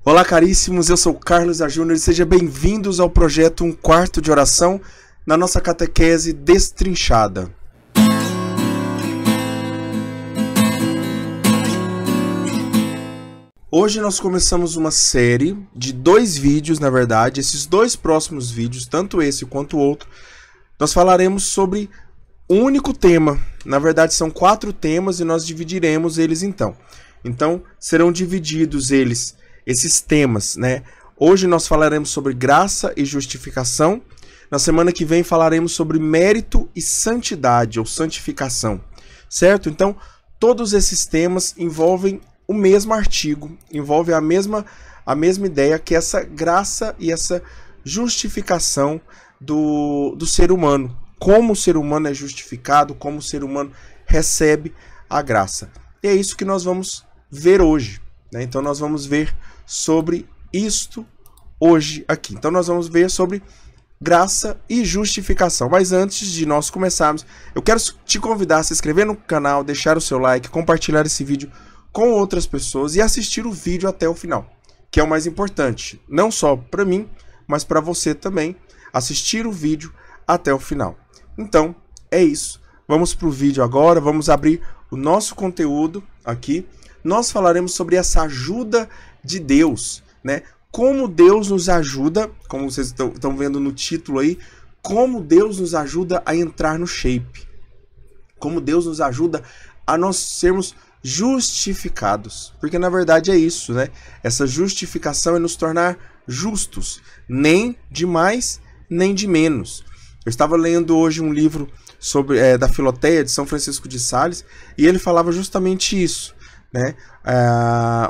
Olá, caríssimos, eu sou Carlos A. Júnior e sejam bem-vindos ao projeto Um Quarto de Oração na nossa catequese destrinchada. Hoje nós começamos uma série de 2 vídeos, na verdade. Esses 2 próximos vídeos, tanto esse quanto o outro, nós falaremos sobre um único tema. Na verdade, são 4 temas e nós dividiremos eles então. Então, serão divididos esses temas, né? Hoje nós falaremos sobre graça e justificação. Na semana que vem falaremos sobre mérito e santidade ou santificação, certo? Então, todos esses temas envolvem o mesmo artigo, envolvem a mesma ideia, que é essa graça e essa justificação do ser humano. Como o ser humano é justificado, como o ser humano recebe a graça. E é isso que nós vamos ver hoje, né? Então nós vamos ver sobre isto hoje aqui. Então nós vamos ver sobre graça e justificação. Mas antes de nós começarmos, eu quero te convidar a se inscrever no canal, deixar o seu like, compartilhar esse vídeo com outras pessoas e assistir o vídeo até o final, que é o mais importante, não só para mim, mas para você também, assistir o vídeo até o final. Então, é isso. Vamos para o vídeo agora, vamos abrir o nosso conteúdo aqui. Nós falaremos sobre essa ajuda de Deus, né? Como Deus nos ajuda, como vocês estão vendo no título aí, como Deus nos ajuda a entrar no shape. Como Deus nos ajuda a nós sermos justificados. Porque na verdade é isso, né? Essa justificação é nos tornar justos, nem de mais, nem de menos. Eu estava lendo hoje um livro sobre da Filoteia, de São Francisco de Sales, e ele falava justamente isso, né?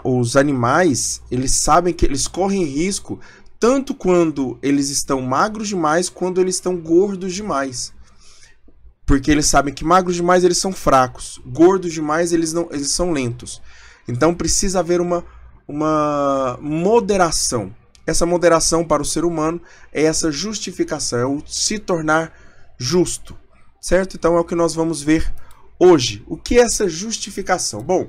Os animais, eles sabem que eles correm risco tanto quando eles estão magros demais, quando eles estão gordos demais. Porque eles sabem que magros demais eles são fracos, gordos demais eles são lentos. Então precisa haver uma moderação. Essa moderação para o ser humano é essa justificação, é o se tornar justo, certo? Então é o que nós vamos ver hoje. O que é essa justificação? Bom,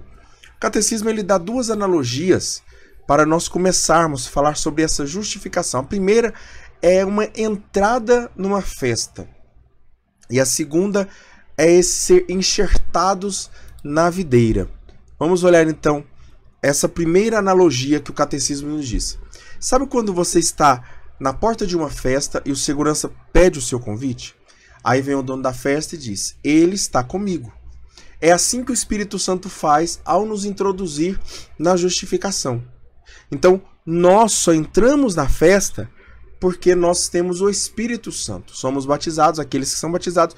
o catecismo ele dá 2 analogias para nós começarmos a falar sobre essa justificação. A primeira é uma entrada numa festa. E a segunda é ser enxertados na videira. Vamos olhar então essa primeira analogia que o catecismo nos diz. Sabe quando você está na porta de uma festa e o segurança pede o seu convite? Aí vem o dono da festa e diz: ele está comigo. É assim que o Espírito Santo faz ao nos introduzir na justificação. Então, nós só entramos na festa porque nós temos o Espírito Santo. Somos batizados, aqueles que são batizados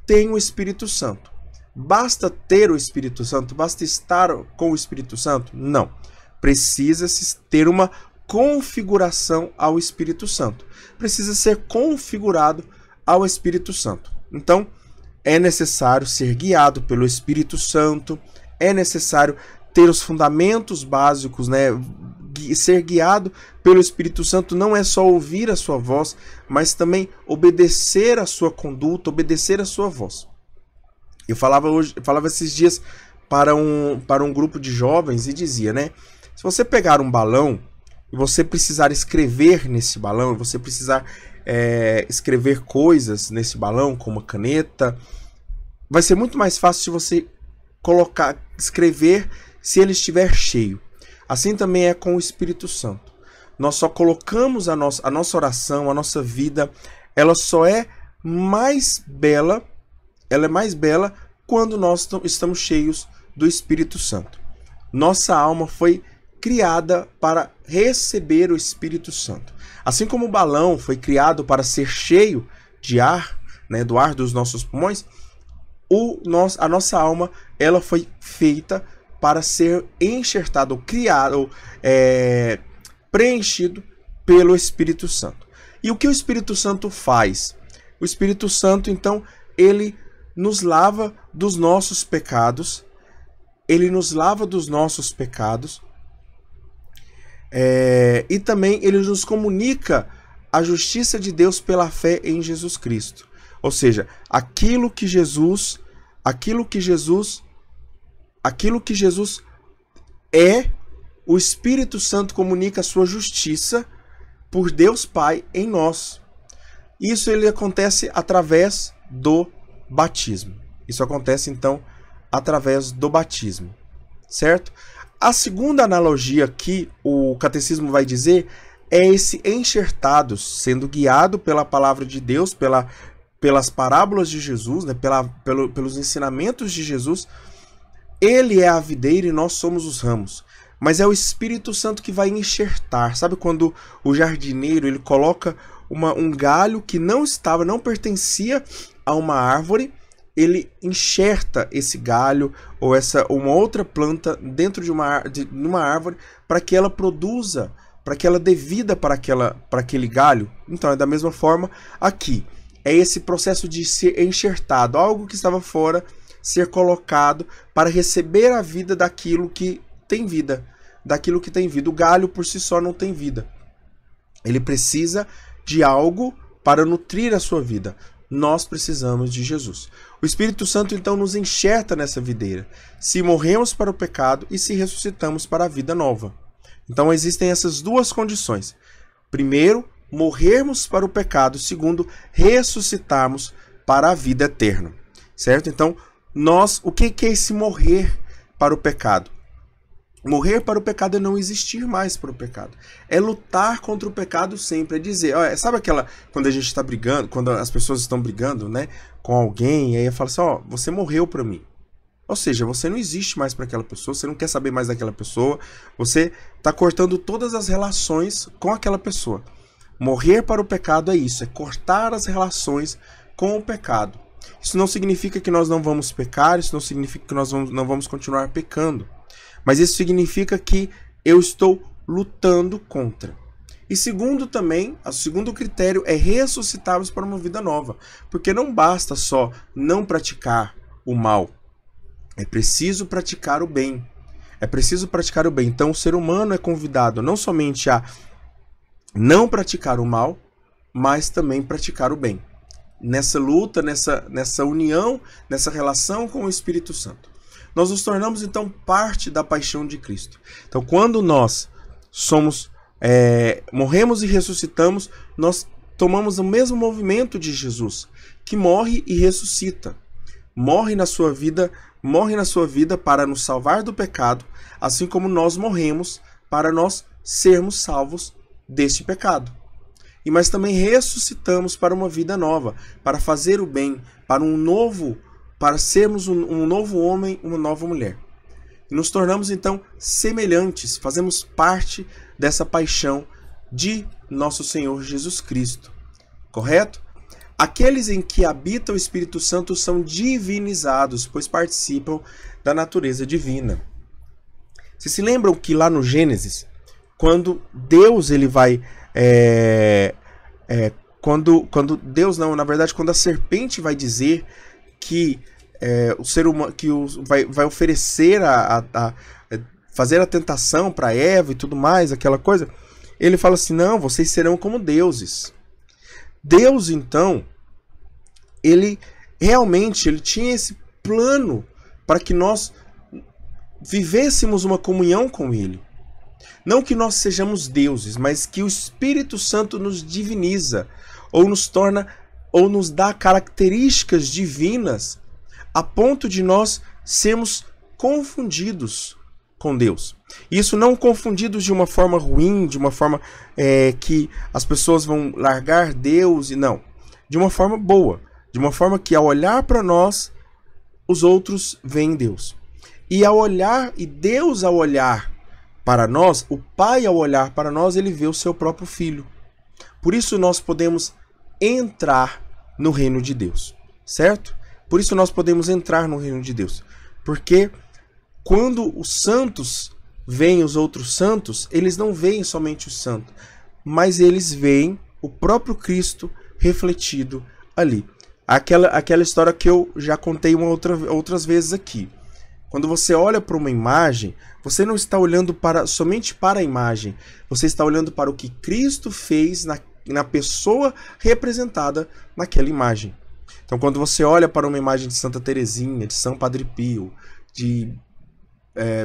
têm o Espírito Santo. Basta ter o Espírito Santo? Basta estar com o Espírito Santo? Não. Precisa-se ter uma configuração ao Espírito Santo. Precisa ser configurado ao Espírito Santo. Então, é necessário ser guiado pelo Espírito Santo, é necessário ter os fundamentos básicos, né? Ser guiado pelo Espírito Santo não é só ouvir a sua voz, mas também obedecer a sua conduta, obedecer a sua voz. Eu falava esses dias para um grupo de jovens e dizia, né? Se você pegar um balão e você precisar escrever nesse balão, você precisar escrever coisas nesse balão com uma caneta, vai ser muito mais fácil se você escrever se ele estiver cheio. Assim também é com o Espírito Santo. Nós só colocamos a nossa oração, a nossa vida, ela só é mais bela, quando nós estamos cheios do Espírito Santo. Nossa alma foi criada para receber o Espírito Santo. Assim como o balão foi criado para ser cheio de ar, né, do ar dos nossos pulmões, a nossa alma ela foi feita para ser enxertado, criado, preenchido pelo Espírito Santo. E o que o Espírito Santo faz? O Espírito Santo, então, ele nos lava dos nossos pecados, e também ele nos comunica a justiça de Deus pela fé em Jesus Cristo. Ou seja, aquilo que Jesus é, o Espírito Santo comunica a sua justiça por Deus Pai em nós. Isso ele acontece através do batismo. Isso acontece, então, através do batismo, certo? A segunda analogia que o catecismo vai dizer é esse enxertados, sendo guiado pela palavra de Deus, pelas parábolas de Jesus, né, pelos ensinamentos de Jesus. Ele é a videira e nós somos os ramos. Mas é o Espírito Santo que vai enxertar. Sabe quando o jardineiro ele coloca um galho que não pertencia a uma árvore, ele enxerta esse galho ou uma outra planta dentro de uma árvore para que ela produza, para que ela dê vida para aquele galho? Então é da mesma forma aqui. É esse processo de ser enxertado, algo que estava fora, ser colocado para receber a vida daquilo que tem vida. Daquilo que tem vida. O galho por si só não tem vida. Ele precisa de algo para nutrir a sua vida. Nós precisamos de Jesus. O Espírito Santo então nos enxerta nessa videira. Se morremos para o pecado e se ressuscitamos para a vida nova. Então existem essas duas condições. Primeiro, morrermos para o pecado. Segundo, ressuscitarmos para a vida eterna. Certo? Então, o que é esse morrer para o pecado? Morrer para o pecado é não existir mais para o pecado. É lutar contra o pecado sempre. É dizer, sabe quando a gente está brigando, quando as pessoas estão brigando, né, com alguém, e aí fala assim, você morreu para mim. Ou seja, você não existe mais para aquela pessoa, você não quer saber mais daquela pessoa, você está cortando todas as relações com aquela pessoa. Morrer para o pecado é isso, é cortar as relações com o pecado. Isso não significa que nós não vamos pecar, isso não significa que nós não vamos continuar pecando. Mas isso significa que eu estou lutando contra. E segundo critério é ressuscitarmos para uma vida nova. Porque não basta só não praticar o mal. É preciso praticar o bem. É preciso praticar o bem. Então o ser humano é convidado não somente a não praticar o mal, mas também praticar o bem. Nessa luta, nessa união, nessa relação com o Espírito Santo. Nós nos tornamos, então, parte da paixão de Cristo. Então, quando nós morremos e ressuscitamos, nós tomamos o mesmo movimento de Jesus, que morre e ressuscita. Morre na sua vida para nos salvar do pecado, assim como nós morremos para nós sermos salvos deste pecado. Mas também ressuscitamos para uma vida nova, para fazer o bem, para sermos um novo homem, uma nova mulher. E nos tornamos então semelhantes, fazemos parte dessa paixão de nosso Senhor Jesus Cristo. Correto? Aqueles em que habita o Espírito Santo são divinizados, pois participam da natureza divina. Vocês se lembram que lá no Gênesis, quando Deus ele vai... quando Deus não, na verdade, quando a serpente vai dizer que o ser humano que vai oferecer fazer a tentação para Eva e tudo mais, aquela coisa, ele fala assim: não, vocês serão como deuses. Deus, então, ele tinha esse plano para que nós vivêssemos uma comunhão com ele. Não que nós sejamos deuses, mas que o Espírito Santo nos diviniza, ou nos dá características divinas, a ponto de nós sermos confundidos com Deus. Isso não confundidos de uma forma ruim, de uma forma que as pessoas vão largar Deus, e não. De uma forma boa, de uma forma que ao olhar para nós, os outros veem Deus. E Deus ao olhar para nós, o Pai ao olhar para nós, ele vê o seu próprio Filho. Por isso nós podemos entrar no reino de Deus, certo? Por isso nós podemos entrar no reino de Deus. Porque quando os santos veem os outros santos, eles não veem somente o santo, mas eles veem o próprio Cristo refletido ali. Aquela história que eu já contei outras vezes aqui. Quando você olha para uma imagem, você não está olhando somente para a imagem, você está olhando para o que Cristo fez na pessoa representada naquela imagem. Então, quando você olha para uma imagem de Santa Teresinha, de São Padre Pio, de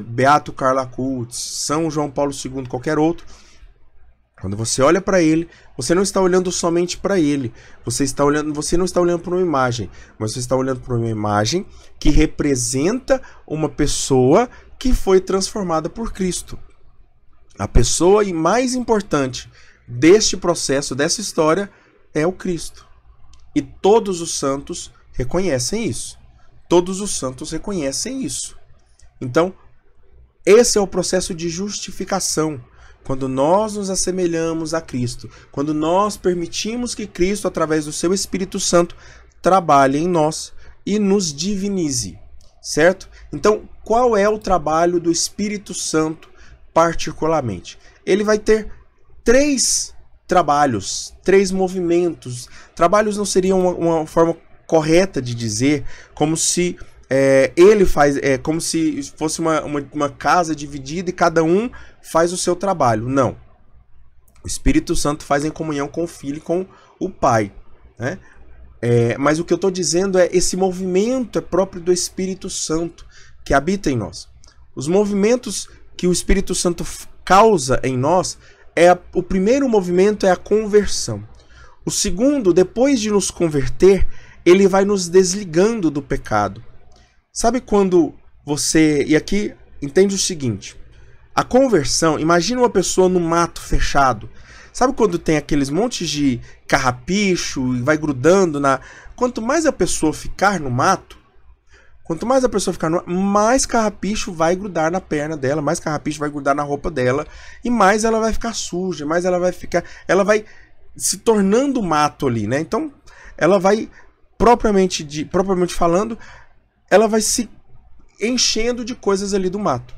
Beato Carla Cutz, São João Paulo II, qualquer outro, quando você olha para ele, você não está olhando somente para ele. Você não está olhando para uma imagem, mas você está olhando para uma imagem que representa uma pessoa que foi transformada por Cristo. A pessoa mais importante deste processo, dessa história, é o Cristo. E todos os santos reconhecem isso. Todos os santos reconhecem isso. Então, esse é o processo de justificação. Quando nós nos assemelhamos a Cristo, quando nós permitimos que Cristo, através do seu Espírito Santo, trabalhe em nós e nos divinize, certo? Então, qual é o trabalho do Espírito Santo particularmente? Ele vai ter 3 trabalhos, 3 movimentos. Trabalhos não seria uma forma correta de dizer, como se ele faz, como se fosse uma casa dividida e cada um faz o seu trabalho. Não. O Espírito Santo faz em comunhão com o Filho e com o Pai, né? Mas o que eu estou dizendo esse movimento é próprio do Espírito Santo que habita em nós. Os movimentos que o Espírito Santo causa em nós, o primeiro movimento é a conversão. O segundo, depois de nos converter, ele vai nos desligando do pecado. Sabe quando você... E aqui entende o seguinte. A conversão, imagina uma pessoa no mato fechado. Sabe quando tem aqueles montes de carrapicho e vai grudando na... Quanto mais a pessoa ficar no mato, mais carrapicho vai grudar na perna dela, mais carrapicho vai grudar na roupa dela, e mais ela vai ficar suja, mais ela vai se tornando mato ali, né? Então, ela vai, propriamente falando, ela vai se enchendo de coisas ali do mato.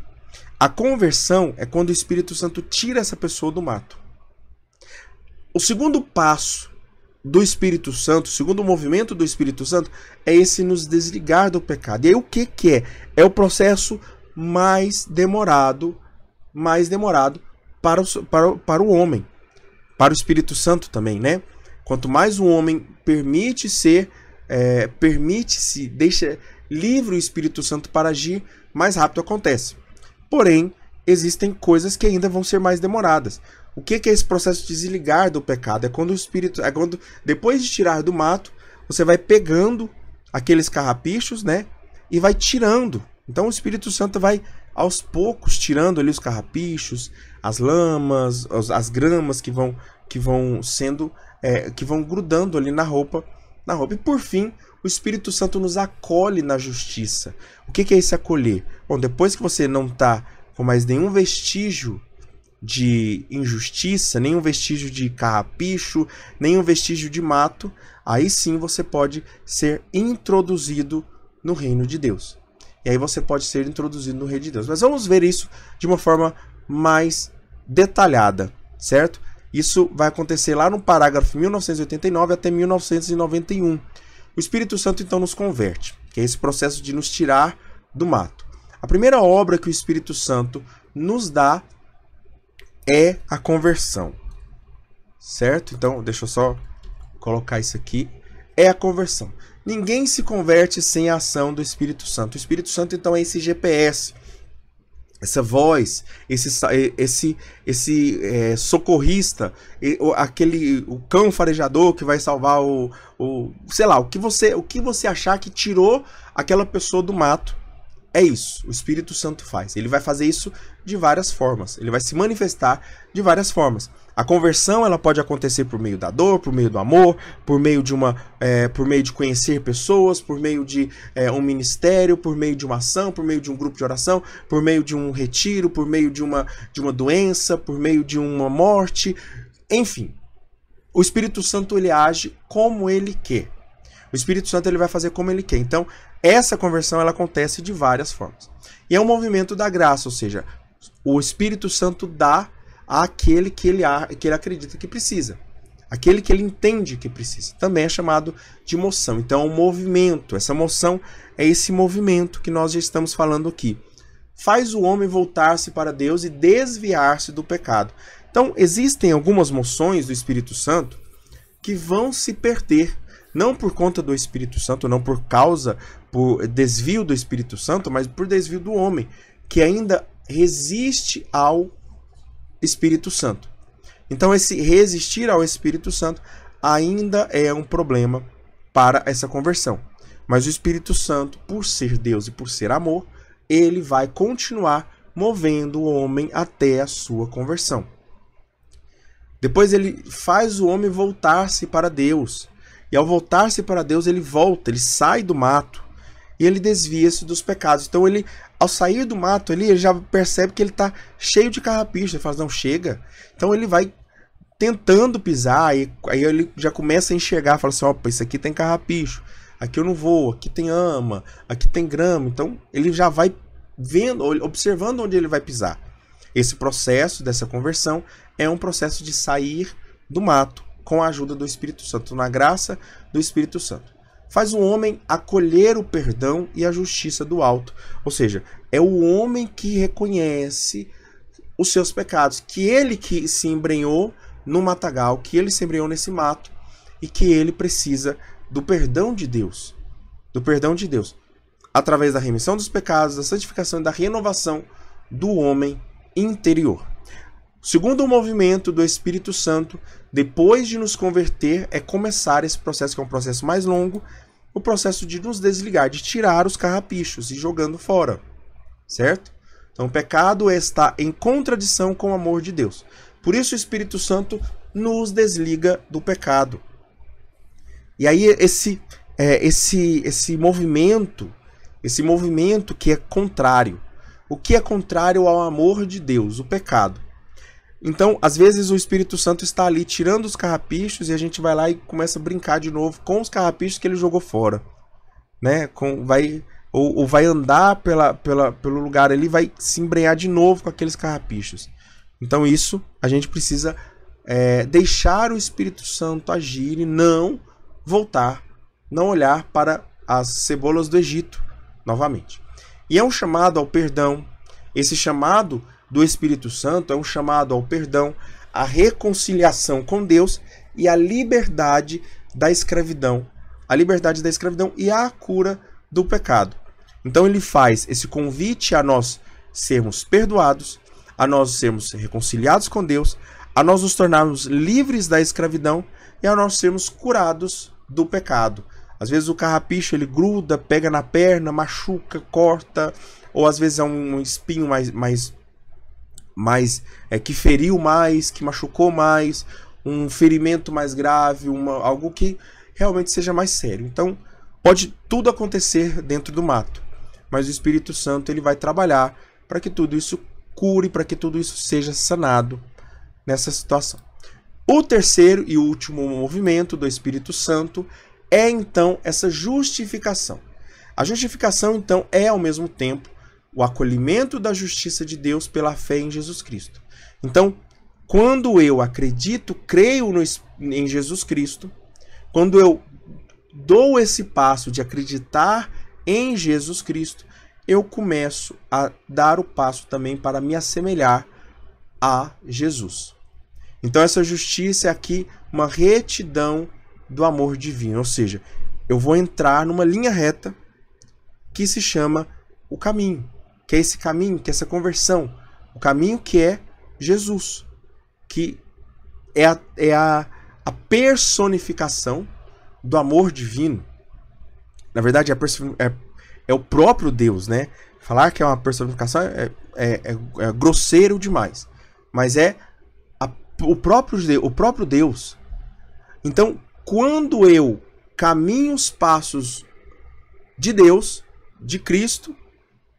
A conversão é quando o Espírito Santo tira essa pessoa do mato. O segundo passo do Espírito Santo, o segundo movimento do Espírito Santo, é esse nos desligar do pecado. E aí o que é? É o processo mais demorado para o homem. Para o Espírito Santo também, né? Quanto mais o homem permite-se, deixa livre o Espírito Santo para agir, mais rápido acontece. Porém, existem coisas que ainda vão ser mais demoradas. O que é esse processo de desligar do pecado? É quando depois de tirar do mato, você vai pegando aqueles carrapichos, né? E vai tirando. Então o Espírito Santo vai aos poucos tirando ali os carrapichos, as lamas, as gramas que vão grudando ali na roupa. E por fim, o Espírito Santo nos acolhe na justiça. O que é esse acolher? Bom, depois que você não está com mais nenhum vestígio de injustiça, nenhum vestígio de carrapicho, nenhum vestígio de mato, aí sim você pode ser introduzido no reino de Deus. E aí você pode ser introduzido no reino de Deus. Mas vamos ver isso de uma forma mais detalhada, certo? Isso vai acontecer lá no parágrafo 1989 até 1991. O Espírito Santo então nos converte, que é esse processo de nos tirar do mato. A primeira obra que o Espírito Santo nos dá é a conversão, certo? Então, deixa eu só colocar isso aqui. É a conversão. Ninguém se converte sem a ação do Espírito Santo. O Espírito Santo, então, é esse GPS, essa voz, esse socorrista, o cão farejador que vai salvar sei lá, o que você achar que tirou aquela pessoa do mato. É isso, o Espírito Santo faz. Ele vai fazer isso de várias formas. Ele vai se manifestar de várias formas. A conversão, ela pode acontecer por meio da dor, por meio do amor, por meio de conhecer pessoas, por meio de um ministério, por meio de uma ação, por meio de um grupo de oração, por meio de um retiro, por meio de uma doença, por meio de uma morte. Enfim, o Espírito Santo, ele age como ele quer. O Espírito Santo, ele vai fazer como ele quer. Então, essa conversão, ela acontece de várias formas. E é um movimento da graça, ou seja, o Espírito Santo dá àquele que ele acredita que precisa. Aquele que ele entende que precisa. Também é chamado de moção. Então, é um movimento. Essa moção é esse movimento que nós já estamos falando aqui. Faz o homem voltar-se para Deus e desviar-se do pecado. Então, existem algumas moções do Espírito Santo que vão se perder. Não por conta do Espírito Santo, não por desvio do Espírito Santo, mas por desvio do homem, que ainda resiste ao Espírito Santo. Então esse resistir ao Espírito Santo ainda é um problema para essa conversão. Mas o Espírito Santo, por ser Deus e por ser amor, ele vai continuar movendo o homem até a sua conversão. Depois ele faz o homem voltar-se para Deus. E ao voltar-se para Deus, ele volta, ele sai do mato e ele desvia-se dos pecados. Então ele, ao sair do mato, ele já percebe que ele está cheio de carrapicho. Ele fala, não, chega. Então ele vai tentando pisar, e aí ele já começa a enxergar, fala assim, opa, isso aqui tem carrapicho, aqui eu não vou, aqui tem ama, aqui tem grama. Então ele já vai vendo, observando onde ele vai pisar. Esse processo dessa conversão é um processo de sair do mato com a ajuda do Espírito Santo, na graça do Espírito Santo. Faz o homem acolher o perdão e a justiça do alto. Ou seja, é o homem que reconhece os seus pecados, que ele que se embrenhou no matagal, que ele se embrenhou nesse mato e que ele precisa do perdão de Deus. Do perdão de Deus. Através da remissão dos pecados, da santificação e da renovação do homem interior. O segundo movimento do Espírito Santo, depois de nos converter, é começar esse processo, que é um processo mais longo, o processo de nos desligar, de tirar os carrapichos e jogando fora. Certo? Então o pecado está em contradição com o amor de Deus. Por isso o Espírito Santo nos desliga do pecado. E aí esse movimento que é contrário. O que é contrário ao amor de Deus? O pecado. Então, às vezes o Espírito Santo está ali tirando os carrapichos e a gente vai lá e começa a brincar de novo com os carrapichos que ele jogou fora. Né? Ou vai andar pelo lugar ali, vai se embrenhar de novo com aqueles carrapichos. Então isso a gente precisa deixar o Espírito Santo agir e não voltar, não olhar para as cebolas do Egito novamente. E é um chamado ao perdão. Esse chamado do Espírito Santo é um chamado ao perdão, à reconciliação com Deus e à liberdade da escravidão. A liberdade da escravidão e a cura do pecado. Então ele faz esse convite a nós sermos perdoados, a nós sermos reconciliados com Deus, a nós nos tornarmos livres da escravidão e a nós sermos curados do pecado. Às vezes o carrapicho ele gruda, pega na perna, machuca, corta, ou às vezes é um espinho que feriu mais, que machucou mais, um ferimento mais grave, algo que realmente seja mais sério. Então pode tudo acontecer dentro do mato, mas o Espírito Santo ele vai trabalhar para que tudo isso cure, para que tudo isso seja sanado nessa situação. O terceiro e último movimento do Espírito Santo é então essa justificação. A justificação então é ao mesmo tempo o acolhimento da justiça de Deus pela fé em Jesus Cristo. Então, quando eu acredito, creio em Jesus Cristo, quando eu dou esse passo de acreditar em Jesus Cristo, eu começo a dar o passo também para me assemelhar a Jesus. Então essa justiça é aqui uma retidão do amor divino, ou seja, eu vou entrar numa linha reta que se chama o caminho, que é esse caminho, que é essa conversão, o caminho que é Jesus, que é a personificação do amor divino. Na verdade, é o próprio Deus, né? Falar que é uma personificação é grosseiro demais. Mas é o próprio Deus. Então, quando eu caminho os passos de Deus, de Cristo,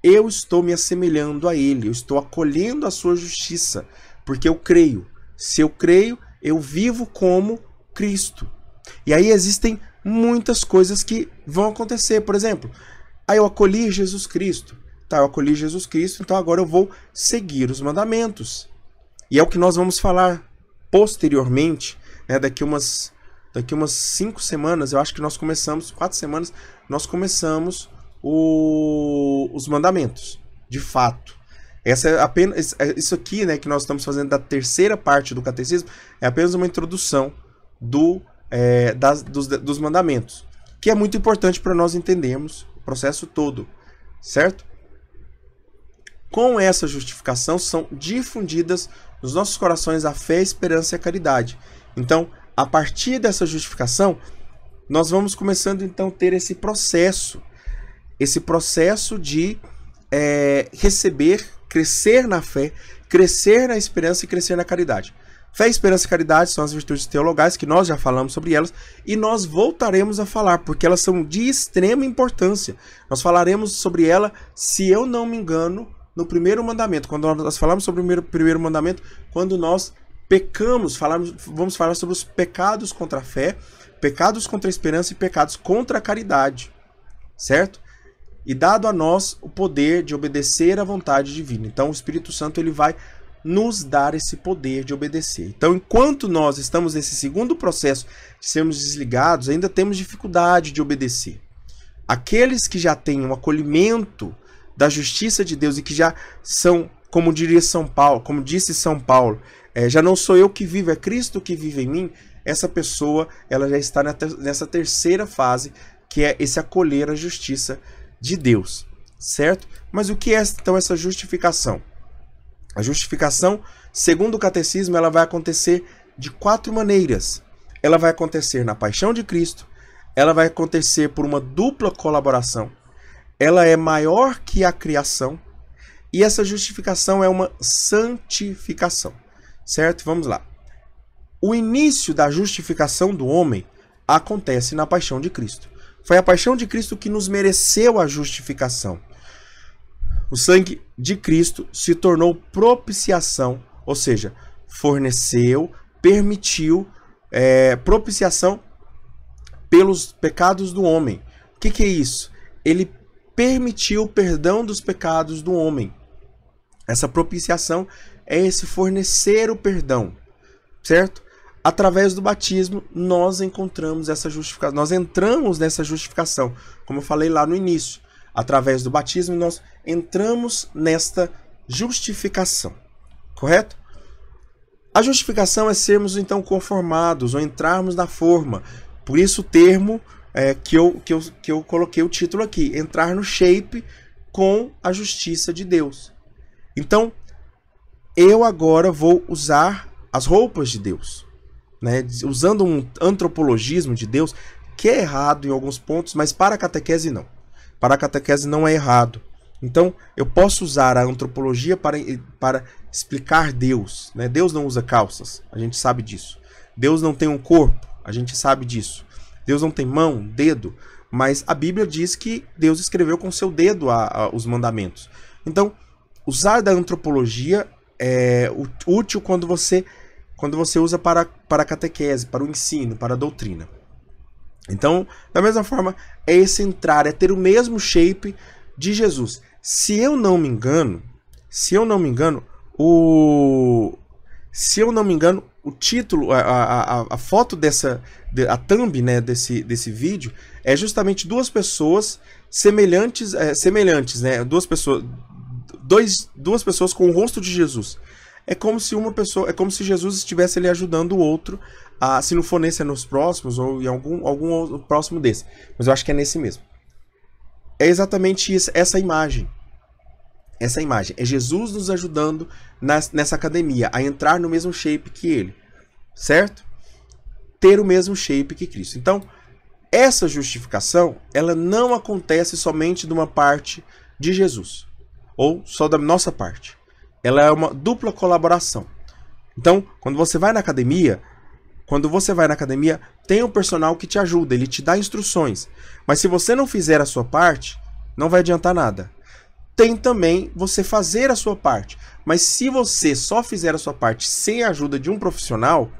eu estou me assemelhando a Ele. Eu estou acolhendo a sua justiça. Porque eu creio. Se eu creio, eu vivo como Cristo. E aí existem muitas coisas que vão acontecer. Por exemplo, eu acolhi Jesus Cristo. Tá, eu acolhi Jesus Cristo, então agora eu vou seguir os mandamentos. E é o que nós vamos falar posteriormente, né, daqui umas 5 semanas, eu acho que 4 semanas, nós começamos os mandamentos, de fato. Essa é apenas, isso aqui, né, que nós estamos fazendo da terceira parte do catecismo, é apenas uma introdução dos mandamentos, que é muito importante para nós entendermos o processo todo, certo? com essa justificação são difundidas nos nossos corações a fé, a esperança e a caridade. Então, a partir dessa justificação, nós vamos começando então a ter esse processo de receber, crescer na fé, crescer na esperança e crescer na caridade. Fé, esperança e caridade são as virtudes teologais, que nós já falamos sobre elas, e nós voltaremos a falar, porque elas são de extrema importância. Nós falaremos sobre ela, se eu não me engano, no primeiro mandamento. Quando nós falamos sobre o primeiro mandamento, quando nós pecamos, vamos falar sobre os pecados contra a fé, pecados contra a esperança e pecados contra a caridade, certo? E dado a nós o poder de obedecer à vontade divina. Então o Espírito Santo ele vai nos dar esse poder de obedecer. Então, enquanto nós estamos nesse segundo processo de sermos desligados, ainda temos dificuldade de obedecer. Aqueles que já têm um acolhimento da justiça de Deus e que já são, como diria São Paulo, como disse São Paulo, já não sou eu que vivo, é Cristo que vive em mim, essa pessoa ela já está nessa terceira fase, que é esse acolher a justiça de Deus, certo? Mas o que é então essa justificação? A justificação, segundo o catecismo, ela vai acontecer de 4 maneiras. Ela vai acontecer na paixão de Cristo, ela vai acontecer por uma dupla colaboração, ela é maior que a criação, e essa justificação é uma santificação, certo? Vamos lá. O início da justificação do homem acontece na paixão de Cristo. Foi a paixão de Cristo que nos mereceu a justificação. O sangue de Cristo se tornou propiciação, ou seja, forneceu, permitiu propiciação pelos pecados do homem. O que é isso? Ele permitiu o perdão dos pecados do homem. Essa propiciação é esse fornecer o perdão, certo? Através do batismo, nós encontramos essa justificação, nós entramos nessa justificação, como eu falei lá no início. Através do batismo, nós entramos nesta justificação, correto? A justificação é sermos, então, conformados, ou entrarmos na forma. Por isso o termo que eu coloquei o título aqui, entrar no shape com a justiça de Deus. Então, eu agora vou usar as roupas de Deus, né? Usando um antropologismo de Deus, que é errado em alguns pontos, mas para a catequese não. Para a catequese não é errado. Então, eu posso usar a antropologia para explicar Deus, né? Deus não usa calças, a gente sabe disso. Deus não tem um corpo, a gente sabe disso. Deus não tem mão, dedo, mas a Bíblia diz que Deus escreveu com seu dedo os mandamentos. Então, usar da antropologia é útil quando você usa para a catequese, para o ensino, para a doutrina. Então, da mesma forma, é esse entrar, é ter o mesmo shape de Jesus. Se eu não me engano, o título, a foto a thumb, né, desse vídeo é justamente duas pessoas semelhantes, né, duas pessoas com o rosto de Jesus. É como se Jesus estivesse ali ajudando o outro, se não for nesse, é nos próximos, ou em algum próximo desse. Mas eu acho que é nesse mesmo. É exatamente isso, essa imagem. Essa imagem. É Jesus nos ajudando nessa academia, a entrar no mesmo shape que ele. Certo? Ter o mesmo shape que Cristo. Então, essa justificação, ela não acontece somente de uma parte de Jesus. Ou só da nossa parte. Ela é uma dupla colaboração. Então, quando você vai na academia, tem um personal que te ajuda, ele te dá instruções. Mas se você não fizer a sua parte, não vai adiantar nada. Tem também você fazer a sua parte. Mas se você só fizer a sua parte sem a ajuda de um profissional,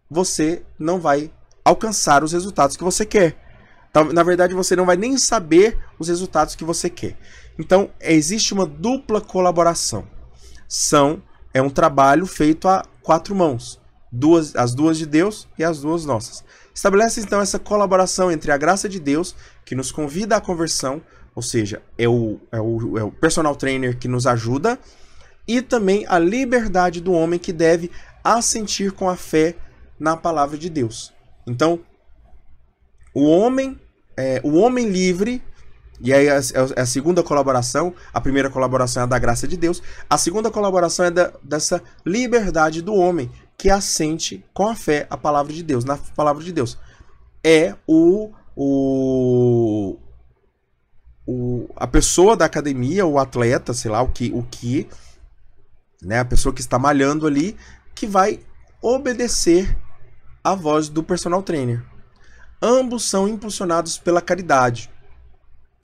você não vai alcançar os resultados que você quer. Na verdade, você não vai nem saber os resultados que você quer. Então, existe uma dupla colaboração. É um trabalho feito a 4 mãos. As duas de Deus e as 2 nossas. Estabelece então essa colaboração entre a graça de Deus, que nos convida à conversão, ou seja, é o personal trainer que nos ajuda, e também a liberdade do homem que deve assentir com a fé na palavra de Deus. Então, o homem livre, E aí a segunda colaboração, a primeira colaboração é a da graça de Deus, a segunda colaboração é dessa liberdade do homem que assente com a fé a palavra de Deus, na palavra de Deus. É a pessoa da academia, o atleta, sei lá, né, a pessoa que está malhando ali, que vai obedecer à voz do personal trainer. Ambos são impulsionados pela caridade.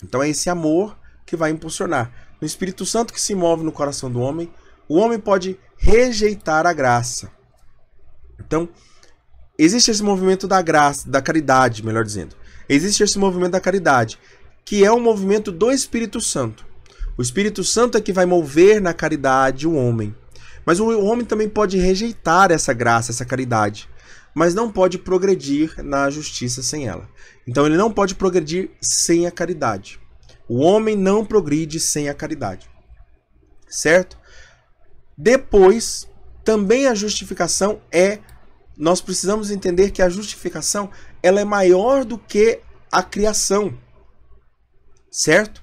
Então é esse amor que vai impulsionar. O Espírito Santo que se move no coração do homem, o homem pode rejeitar a graça. Então, existe esse movimento da graça, da caridade, melhor dizendo. Existe esse movimento da caridade, que é um movimento do Espírito Santo. O Espírito Santo é que vai mover na caridade o homem. Mas o homem também pode rejeitar essa graça, essa caridade. Mas não pode progredir na justiça sem ela. Então ele não pode progredir sem a caridade. O homem não progride sem a caridade. Certo? Depois, também a justificação nós precisamos entender que a justificação ela é maior do que a criação. Certo?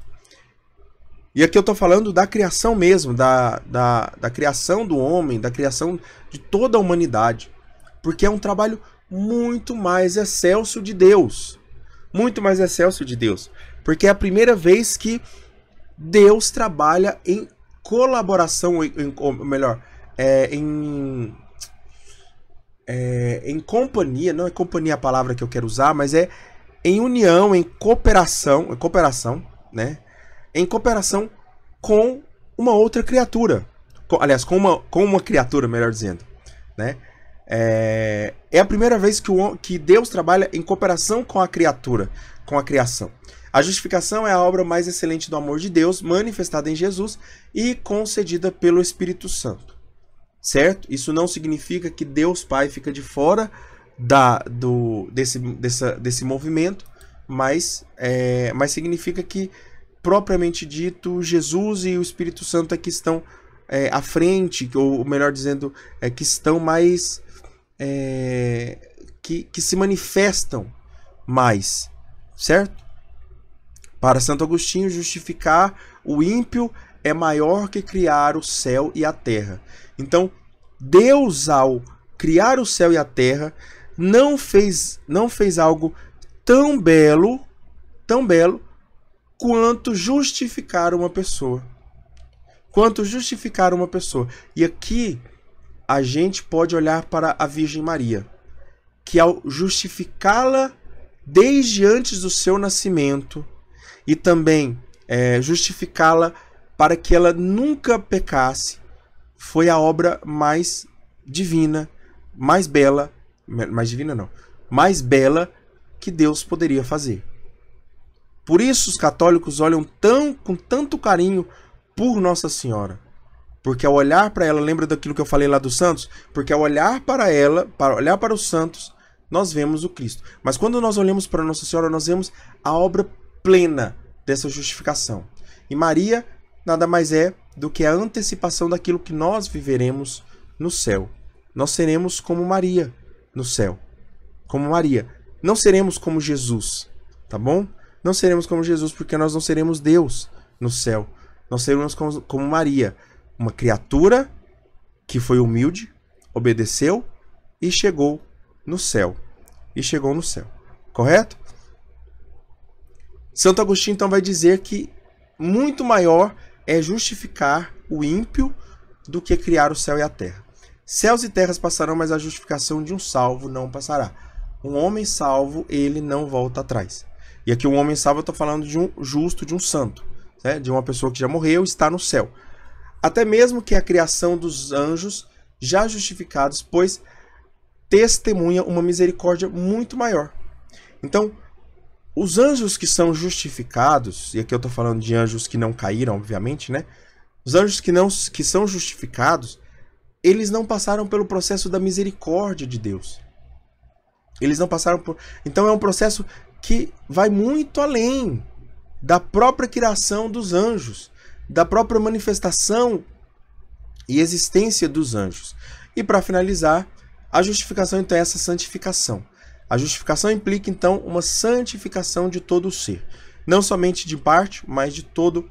E aqui eu estou falando da criação mesmo, da criação do homem, da criação de toda a humanidade. Porque é um trabalho muito mais excelso de Deus. Muito mais excelso de Deus. Porque é a primeira vez que Deus trabalha em colaboração, em companhia, não é companhia a palavra que eu quero usar, mas é em união, em cooperação, né? Em cooperação com uma outra criatura. Aliás, com uma criatura, melhor dizendo, né? É a primeira vez que Deus trabalha em cooperação com a criatura, com a criação. A justificação é a obra mais excelente do amor de Deus, manifestada em Jesus e concedida pelo Espírito Santo. Certo? Isso não significa que Deus Pai fica de fora desse movimento, mas significa que, propriamente dito, Jesus e o Espírito Santo é que estão à frente, ou melhor dizendo, que estão mais... que se manifestam mais, certo? Para Santo Agostinho, justificar o ímpio é maior que criar o céu e a terra. Então, Deus, ao criar o céu e a terra, não fez algo tão belo quanto justificar uma pessoa. E aqui a gente pode olhar para a Virgem Maria, que ao justificá-la desde antes do seu nascimento e também justificá-la para que ela nunca pecasse, foi a obra mais divina, mais bela que Deus poderia fazer. Por isso os católicos olham com tanto carinho por Nossa Senhora. Porque ao olhar para ela, lembra daquilo que eu falei lá dos santos? Porque ao olhar para ela, para olhar para os santos, nós vemos o Cristo. Mas quando nós olhamos para Nossa Senhora, nós vemos a obra plena dessa justificação. E Maria nada mais é do que a antecipação daquilo que nós viveremos no céu. Nós seremos como Maria no céu. Como Maria. Não seremos como Jesus, tá bom? Não seremos como Jesus porque nós não seremos Deus no céu. Nós seremos como Maria, uma criatura que foi humilde, obedeceu e chegou no céu. Correto? Santo Agostinho então vai dizer que muito maior é justificar o ímpio do que criar o céu e a terra. Céus e terras passarão, mas a justificação de um salvo não passará. Um homem salvo, ele não volta atrás. E aqui um homem salvo eu estou falando de um justo, de um santo, né? De uma pessoa que já morreu e está no céu. Até mesmo que a criação dos anjos já justificados, pois testemunha uma misericórdia muito maior. Então, os anjos que são justificados, e aqui eu estou falando de anjos que não caíram, obviamente, né? Os anjos que são justificados, eles não passaram pelo processo da misericórdia de Deus. Eles não passaram por... Então é um processo que vai muito além da própria criação dos anjos, da própria manifestação e existência dos anjos. E para finalizar, a justificação então é essa santificação. A justificação implica então uma santificação de todo o ser. Não somente de parte, mas de todo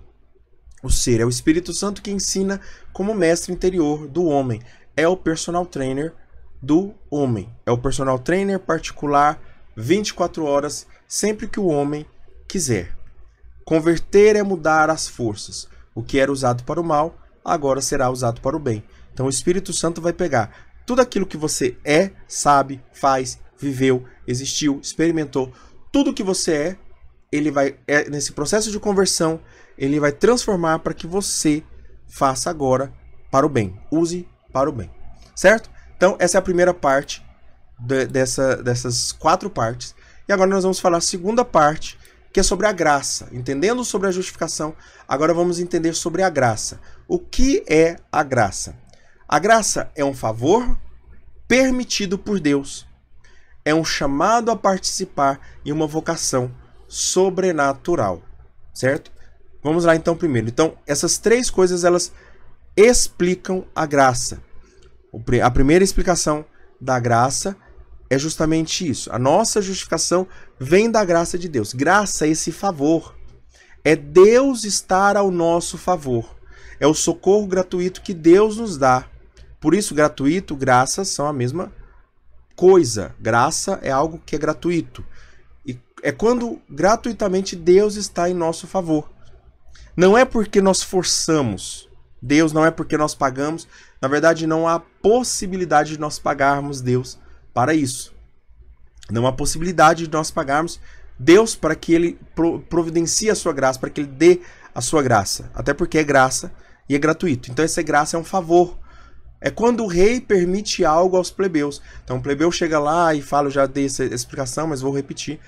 o ser. É o Espírito Santo que ensina como mestre interior do homem. É o personal trainer do homem. É o personal trainer particular, 24 horas, sempre que o homem quiser. Converter é mudar as forças. O que era usado para o mal, agora será usado para o bem. Então o Espírito Santo vai pegar tudo aquilo que você é, sabe, faz, viveu, existiu, experimentou, tudo que você ele vai, nesse processo de conversão, ele vai transformar para que você faça agora para o bem. Use para o bem. Certo? Então essa é a primeira parte dessas 4 partes. E agora nós vamos falar a segunda parte, que é sobre a graça. Entendendo sobre a justificação, agora vamos entender sobre a graça. O que é a graça? A graça é um favor permitido por Deus. É um chamado a participar em uma vocação sobrenatural. Certo? Vamos lá então primeiro. Então, essas 3 coisas, elas explicam a graça. A primeira explicação da graça é justamente isso. A nossa justificação vem da graça de Deus. Graça é esse favor. É Deus estar ao nosso favor. É o socorro gratuito que Deus nos dá. Por isso, gratuito, graça são a mesma coisa. Graça é algo que é gratuito. E é quando gratuitamente Deus está em nosso favor. Não é porque nós forçamos Deus, não é porque nós pagamos. Na verdade, não há possibilidade de nós pagarmos Deus para isso. Não há possibilidade de nós pagarmos Deus para que Ele providencie a sua graça, para que Ele dê a sua graça. Até porque é graça e é gratuito. Então essa graça é um favor. É quando o rei permite algo aos plebeus. Então o plebeu chega lá e fala, eu já dei essa explicação, mas vou repetir.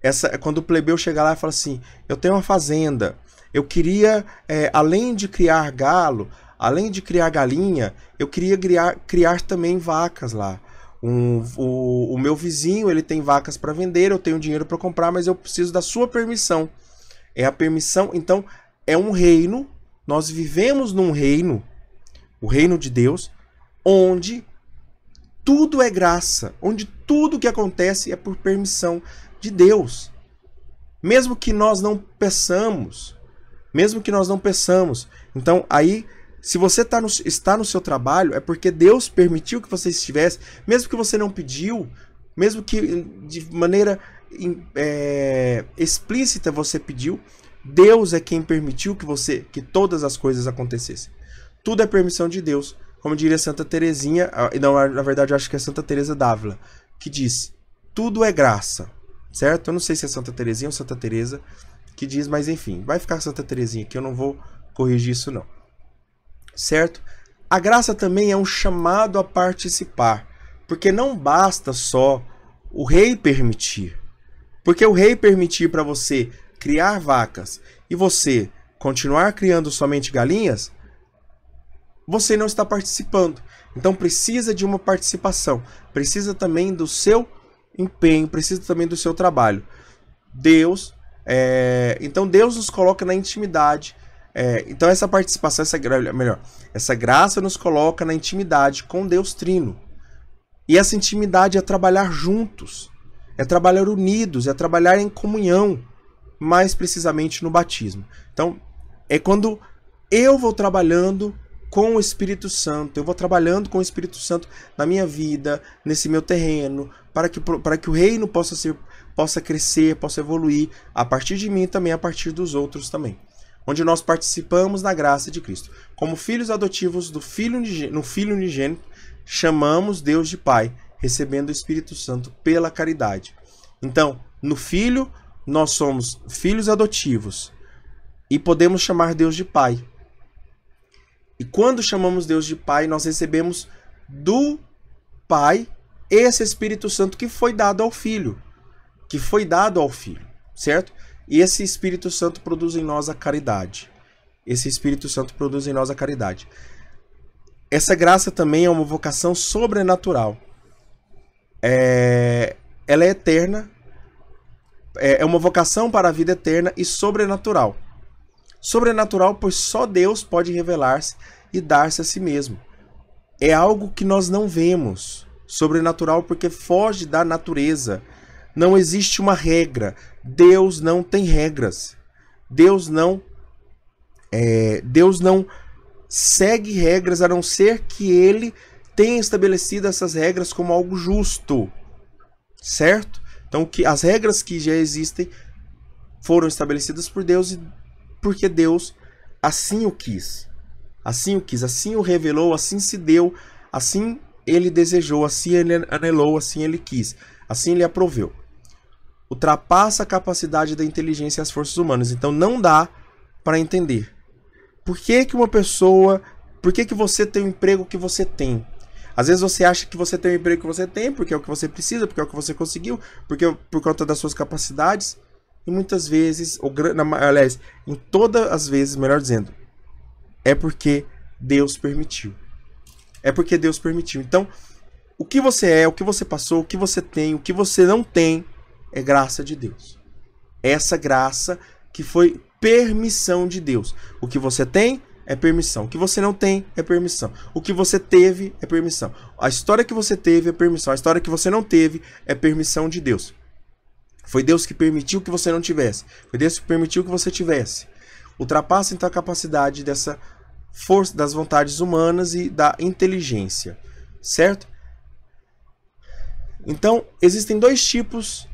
É quando o plebeu chega lá e fala assim, eu tenho uma fazenda, eu queria, além de criar galo, além de criar galinha, eu queria criar também vacas lá. O meu vizinho, ele tem vacas para vender, eu tenho dinheiro para comprar, mas eu preciso da sua permissão. É a permissão, então é um reino, nós vivemos num reino, o reino de Deus, onde tudo é graça, onde tudo que acontece é por permissão de Deus. Mesmo que nós não peçamos, então aí, se você está no seu trabalho, é porque Deus permitiu que você estivesse, mesmo que você não pediu, mesmo que de maneira explícita você pediu, Deus é quem permitiu que todas as coisas acontecessem. Tudo é permissão de Deus. Como diria Santa Teresinha, não, na verdade eu acho que é Santa Teresa d'Ávila, que diz, tudo é graça, certo? Eu não sei se é Santa Teresinha ou Santa Teresa que diz, mas enfim, vai ficar Santa Teresinha aqui, eu não vou corrigir isso não. Certo? A graça também é um chamado a participar, porque não basta só o rei permitir. Porque o rei permitir para você criar vacas e você continuar criando somente galinhas, você não está participando. Então precisa de uma participação, precisa também do seu empenho, precisa também do seu trabalho. Então Deus nos coloca na intimidade. Então essa participação, essa graça nos coloca na intimidade com Deus Trino. E essa intimidade é trabalhar juntos, é trabalhar unidos, é trabalhar em comunhão, mais precisamente no batismo. Então é quando eu vou trabalhando com o Espírito Santo, eu vou trabalhando com o Espírito Santo na minha vida, nesse meu terreno, para que o reino possa crescer, possa evoluir a partir de mim e também a partir dos outros também. Onde nós participamos da graça de Cristo. Como filhos adotivos no Filho unigênito, chamamos Deus de Pai, recebendo o Espírito Santo pela caridade. Então, no Filho, nós somos filhos adotivos e podemos chamar Deus de Pai. E quando chamamos Deus de Pai, nós recebemos do Pai esse Espírito Santo que foi dado ao Filho. Certo? E esse Espírito Santo produz em nós a caridade. Essa graça também é uma vocação sobrenatural. Ela é eterna. É uma vocação para a vida eterna e sobrenatural. Sobrenatural, pois só Deus pode revelar-se e dar-se a si mesmo. É algo que nós não vemos. Sobrenatural porque foge da natureza. Não existe uma regra. Deus não tem regras. Deus não segue regras a não ser que ele tenha estabelecido essas regras como algo justo, certo? Então, as regras que já existem foram estabelecidas por Deus porque Deus assim o quis. Assim o quis, assim o revelou, assim se deu, assim ele desejou, assim ele anelou, assim ele quis, assim ele aproveu. Ultrapassa a capacidade da inteligência e as forças humanas. Então não dá para entender. Por que você tem o emprego que você tem? Às vezes você acha que você tem o emprego que você tem porque é o que você precisa, porque é o que você conseguiu, porque por conta das suas capacidades. E muitas vezes, aliás, em todas as vezes, melhor dizendo, é porque Deus permitiu. É porque Deus permitiu. Então, o que você é, o que você passou, o que você tem, o que você não tem, é graça de Deus. Essa graça que foi permissão de Deus. O que você tem é permissão. O que você não tem é permissão. O que você teve é permissão. A história que você teve é permissão. A história que você não teve é permissão de Deus. Foi Deus que permitiu que você não tivesse. Foi Deus que permitiu que você tivesse. Ultrapassa então a capacidade dessa força das vontades humanas e da inteligência. Certo? Então, existem dois tipos.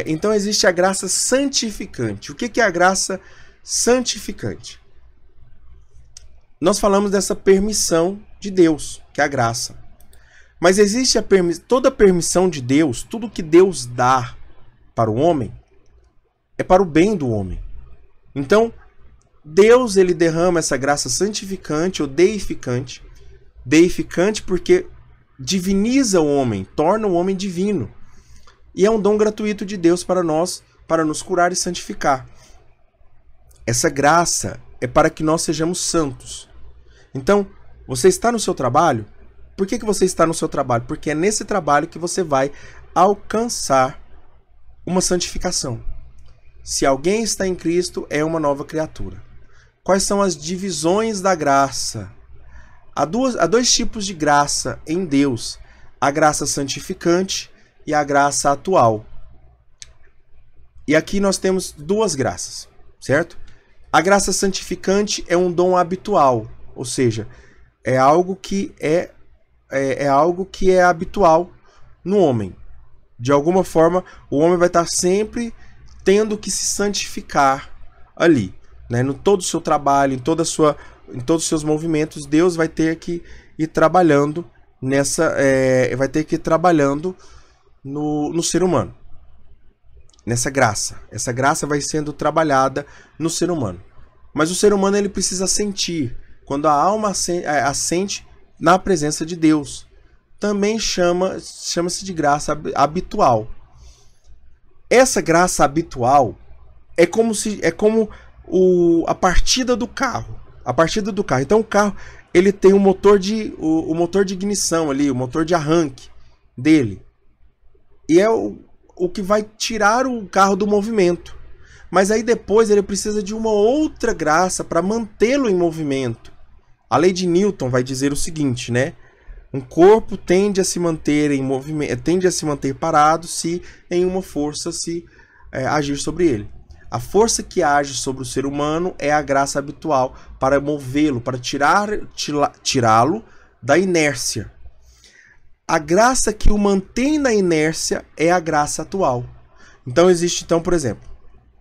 Então, existe a graça santificante. O que é a graça santificante? Nós falamos dessa permissão de Deus, que é a graça. Mas existe toda a permissão de Deus, tudo que Deus dá para o homem, é para o bem do homem. Então, Deus ele derrama essa graça santificante ou deificante. Deificante porque diviniza o homem, torna o homem divino. E é um dom gratuito de Deus para nós, para nos curar e santificar. Essa graça é para que nós sejamos santos. Então, você está no seu trabalho? Por que você está no seu trabalho? Porque é nesse trabalho que você vai alcançar uma santificação. Se alguém está em Cristo, é uma nova criatura. Quais são as divisões da graça? Há dois tipos de graça em Deus. A graça santificante e a graça atual. E aqui nós temos duas graças, certo? A graça santificante é um dom habitual, ou seja, é algo que é habitual no homem. De alguma forma, o homem vai estar sempre tendo que se santificar ali, né? No todo o seu trabalho, em todos os seus movimentos, Deus vai ter que ir trabalhando vai ter que ir trabalhando no ser humano, nessa graça. Essa graça vai sendo trabalhada no ser humano. Mas o ser humano ele precisa sentir. Quando a alma assente na presença de Deus, também chama-se de graça habitual. Essa graça habitual é como a partida do carro. A partida do carro. Então o carro ele tem o motor de ignição ali, o motor de arranque dele. E é o que vai tirar o carro do movimento. Mas aí depois ele precisa de uma outra graça para mantê-lo em movimento. A lei de Newton vai dizer o seguinte, né? Um corpo tende a se manter em movimento, tende a se manter parado se em uma força agir sobre ele. A força que age sobre o ser humano é a graça habitual para movê-lo, para tirá-lo da inércia. A graça que o mantém na inércia é a graça atual. Então existe, por exemplo,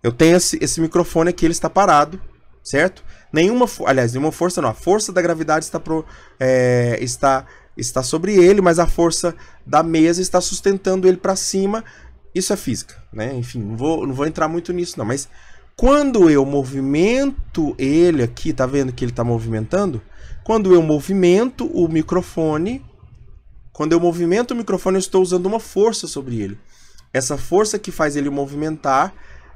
eu tenho esse microfone aqui, ele está parado, certo? Nenhuma força não, a força da gravidade está sobre ele, mas a força da mesa está sustentando ele para cima. Isso é física, né? Enfim, não vou entrar muito nisso não, mas quando eu movimento ele aqui, tá vendo que ele está movimentando? Quando eu movimento o microfone, eu estou usando uma força sobre ele. Essa força que faz ele movimentar,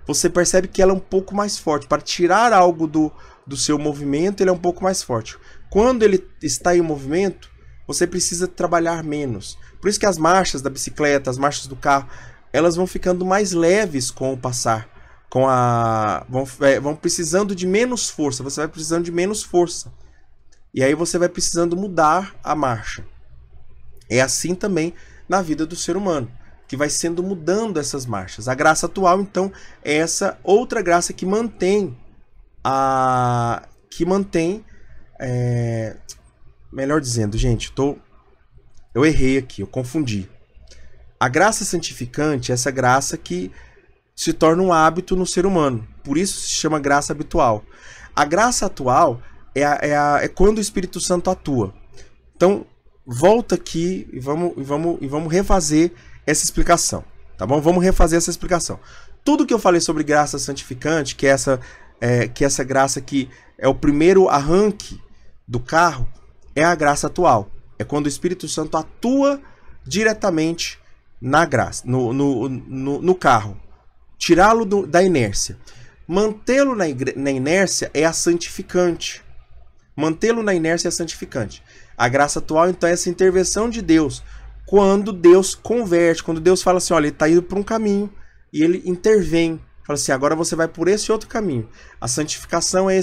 você percebe que ela é um pouco mais forte. Para tirar algo do seu movimento, ele é um pouco mais forte. Quando ele está em movimento, você precisa trabalhar menos. Por isso que as marchas da bicicleta, as marchas do carro, elas vão ficando mais leves com o passar. Vão precisando de menos força. Você vai precisando de menos força. E aí você vai precisando mudar a marcha. É assim também na vida do ser humano. que vai sendo mudando essas marchas. A graça atual, então, é essa outra graça que mantém melhor dizendo, gente, eu errei aqui, eu confundi. A graça santificante é essa graça que se torna um hábito no ser humano. Por isso se chama graça habitual. A graça atual é quando o Espírito Santo atua. Então, volta aqui e vamos refazer essa explicação. Tá bom? Vamos refazer essa explicação. Tudo que eu falei sobre graça santificante, que é essa graça que é o primeiro arranque do carro, é a graça atual. É quando o Espírito Santo atua diretamente na graça, no carro. Tirá-lo da inércia. Mantê-lo na inércia é a santificante. Mantê-lo na inércia é a santificante. A graça atual, então, é essa intervenção de Deus. Quando Deus converte, quando Deus fala assim, olha, ele está indo para um caminho e ele intervém. Fala assim, agora você vai por esse outro caminho. A santificação é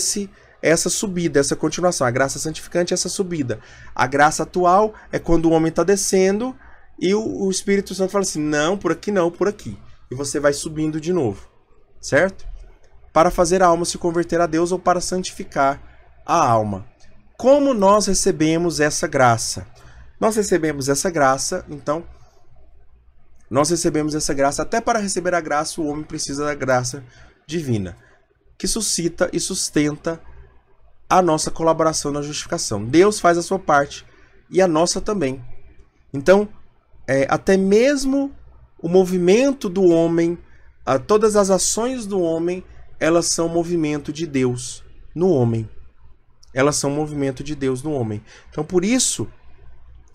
essa subida, essa continuação. A graça santificante é essa subida. A graça atual é quando o homem está descendo e o Espírito Santo fala assim, não, por aqui não, por aqui. E você vai subindo de novo, certo? Para fazer a alma se converter a Deus ou para santificar a alma. Como nós recebemos essa graça? Nós recebemos essa graça, então, até para receber a graça, o homem precisa da graça divina, que suscita e sustenta a nossa colaboração na justificação. Deus faz a sua parte e a nossa também. Então, até mesmo o movimento do homem, todas as ações do homem, elas são movimento de Deus no homem. Elas são movimento de Deus no homem. Então, por isso,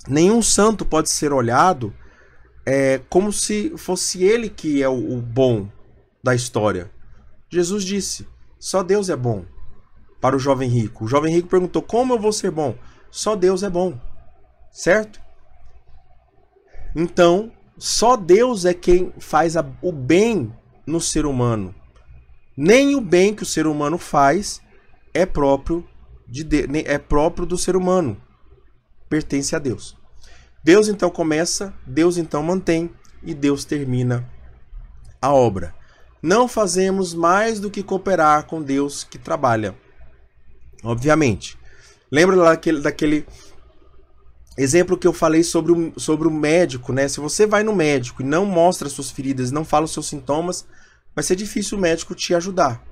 nenhum santo pode ser olhado como se fosse ele que é o bom da história. Jesus disse, só Deus é bom. Para o jovem rico. O jovem rico perguntou, como eu vou ser bom? Só Deus é bom. Certo? Então, só Deus é quem faz o bem no ser humano. Nem o bem que o ser humano faz é próprio do ser humano. Pertence a Deus. Deus então começa, Deus então mantém e Deus termina a obra. Não fazemos mais do que cooperar com Deus que trabalha. Obviamente. Lembra lá daquele exemplo que eu falei sobre o médico, né? Se você vai no médico e não mostra suas feridas, não fala os seus sintomas, vai ser difícil o médico te ajudar.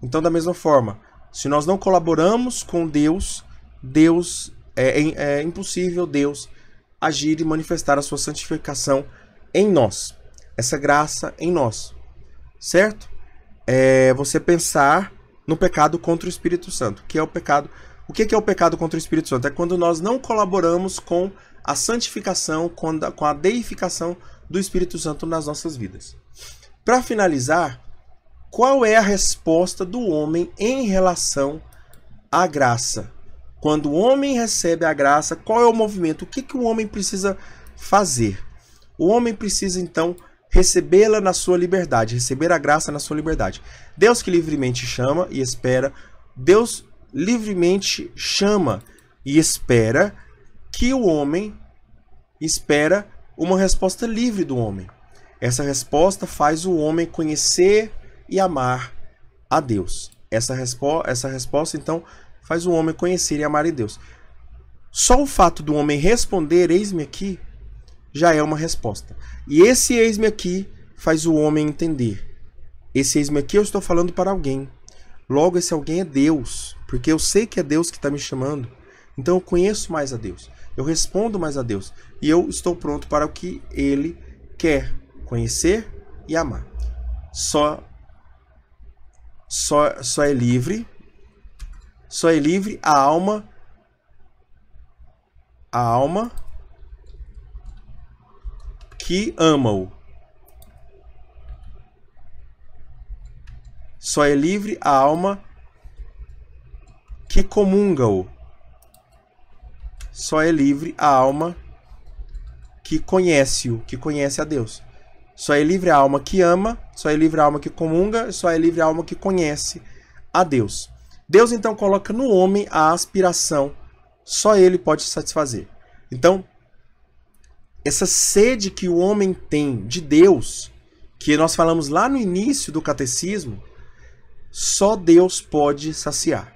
Então, da mesma forma, se nós não colaboramos com Deus, é impossível Deus agir e manifestar a sua santificação em nós. Essa graça em nós. Certo? Você pensar no pecado contra o Espírito Santo. Que é o pecado? O que é o pecado contra o Espírito Santo? É quando nós não colaboramos com a santificação, com a deificação do Espírito Santo nas nossas vidas. Para finalizar, qual é a resposta do homem em relação à graça? Quando o homem recebe a graça, qual é o movimento? O que o homem precisa fazer? O homem precisa, então, recebê-la na sua liberdade, receber a graça na sua liberdade. Deus que livremente chama e espera, Deus livremente chama e espera que o homem espera uma resposta livre do homem. Essa resposta faz o homem conhecer e amar a Deus. Essa resposta, então, faz o homem conhecer e amar a Deus. Só o fato do homem responder, eis-me aqui, já é uma resposta. E esse eis-me aqui faz o homem entender. Esse eis-me aqui eu estou falando para alguém. Logo, esse alguém é Deus. Porque eu sei que é Deus que está me chamando. Então eu conheço mais a Deus. Eu respondo mais a Deus. E eu estou pronto para o que Ele quer. Conhecer e amar. Só é livre. Só é livre a alma que ama-o. Só é livre a alma que comunga-o. Só é livre a alma que conhece-o, que conhece a Deus. Só é livre a alma que ama, só é livre a alma que comunga, só é livre a alma que conhece a Deus. Deus então coloca no homem a aspiração, só ele pode satisfazer. Então, essa sede que o homem tem de Deus, que nós falamos lá no início do catecismo, só Deus pode saciar.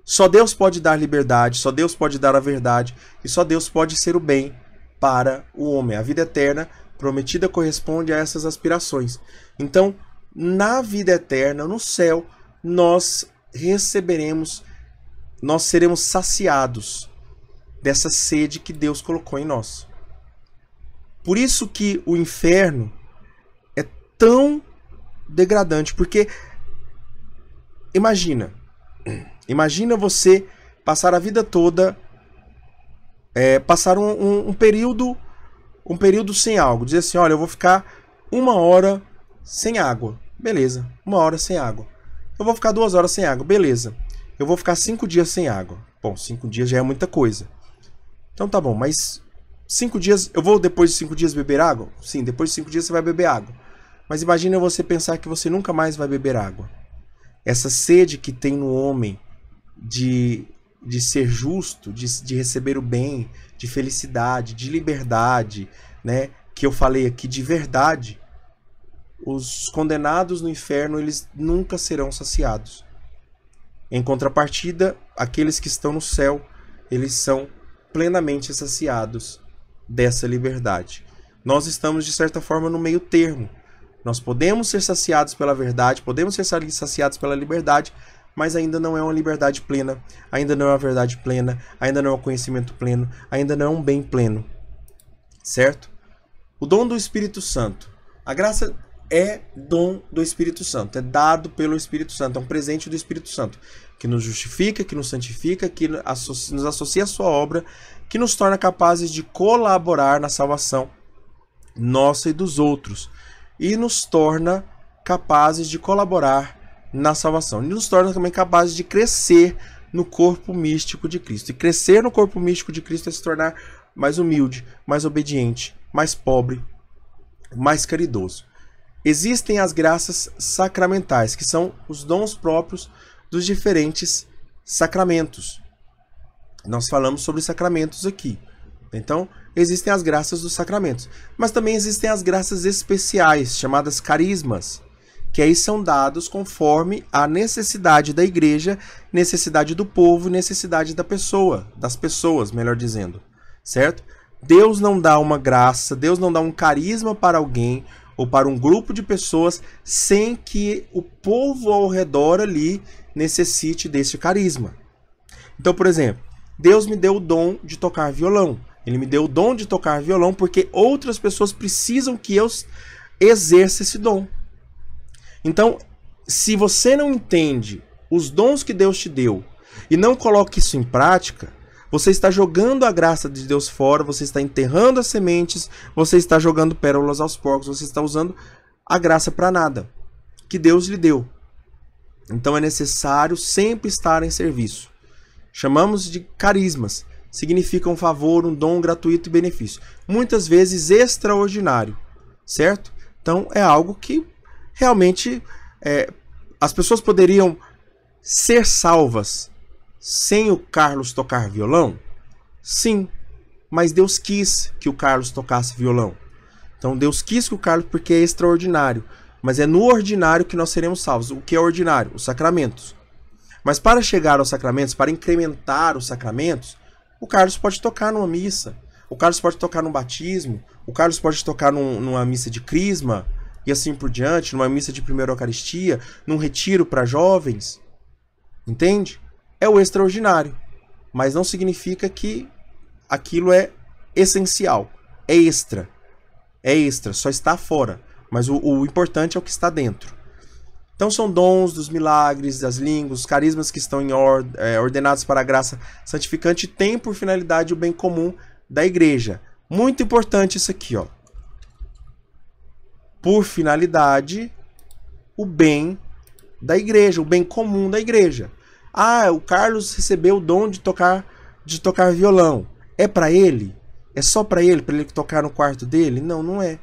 Só Deus pode dar liberdade, só Deus pode dar a verdade, e só Deus pode ser o bem para o homem. A vida eterna prometida corresponde a essas aspirações. Então, na vida eterna, no céu, nós receberemos, nós seremos saciados dessa sede que Deus colocou em nós. Por isso que o inferno é tão degradante, porque imagina você passar a vida toda, passar um período sem algo, dizer assim, olha, eu vou ficar 1 hora sem água, beleza, 1 hora sem água. Eu vou ficar 2 horas sem água, beleza. Eu vou ficar 5 dias sem água. Bom, 5 dias já é muita coisa. Então tá bom, mas 5 dias, eu vou depois de 5 dias beber água? Sim, depois de 5 dias você vai beber água. Mas imagina você pensar que você nunca mais vai beber água. Essa sede que tem no homem de ser justo, de receber o bem, de felicidade, de liberdade, né? Que eu falei aqui de verdade, os condenados no inferno, eles nunca serão saciados. Em contrapartida, aqueles que estão no céu, eles são plenamente saciados dessa liberdade. Nós estamos, de certa forma, no meio termo. Nós podemos ser saciados pela verdade, podemos ser saciados pela liberdade, mas ainda não é uma liberdade plena, ainda não é uma verdade plena, ainda não é um conhecimento pleno, ainda não é um bem pleno. Certo? O dom do Espírito Santo. A graça é dom do Espírito Santo, é dado pelo Espírito Santo, é um presente do Espírito Santo, que nos justifica, que nos santifica, que nos associa à sua obra, que nos torna capazes de colaborar na salvação nossa e dos outros, e nos torna capazes de colaborar na salvação, e nos torna também capazes de crescer no corpo místico de Cristo. E crescer no corpo místico de Cristo é se tornar mais humilde, mais obediente, mais pobre, mais caridoso. Existem as graças sacramentais, que são os dons próprios dos diferentes sacramentos. Nós falamos sobre sacramentos aqui. Então, existem as graças dos sacramentos. Mas também existem as graças especiais, chamadas carismas, que aí são dados conforme a necessidade da igreja, necessidade do povo, necessidade da pessoa, das pessoas, melhor dizendo. Certo? Deus não dá uma graça, Deus não dá um carisma para alguém ou para um grupo de pessoas sem que o povo ao redor ali necessite desse carisma. Então, por exemplo, Deus me deu o dom de tocar violão. Ele me deu o dom de tocar violão porque outras pessoas precisam que eu exerça esse dom. Então, se você não entende os dons que Deus te deu e não coloca isso em prática, você está jogando a graça de Deus fora, você está enterrando as sementes, você está jogando pérolas aos porcos, você está usando a graça para nada que Deus lhe deu. Então é necessário sempre estar em serviço. Chamamos de carismas. Significa um favor, um dom gratuito e benefício. Muitas vezes extraordinário, certo? Então é algo que realmente as pessoas poderiam ser salvas sem o Carlos tocar violão? Sim, mas Deus quis que o Carlos tocasse violão. Então Deus quis que o Carlos, porque é extraordinário. Mas é no ordinário que nós seremos salvos. O que é ordinário? Os sacramentos. Mas para chegar aos sacramentos, para incrementar os sacramentos, o Carlos pode tocar numa missa, o Carlos pode tocar num batismo, o Carlos pode tocar numa missa de crisma, e assim por diante, numa missa de primeira Eucaristia, num retiro para jovens. Entende? É o extraordinário, mas não significa que aquilo é essencial, é extra, só está fora, mas o importante é o que está dentro. Então são dons dos milagres, das línguas, os carismas que estão ordenados para a graça santificante e têm por finalidade o bem comum da igreja. Muito importante isso aqui, ó. Por finalidade, o bem da igreja, o bem comum da igreja. Ah, o Carlos recebeu o dom de tocar violão. É para ele? É só para ele tocar no quarto dele? Não, não é.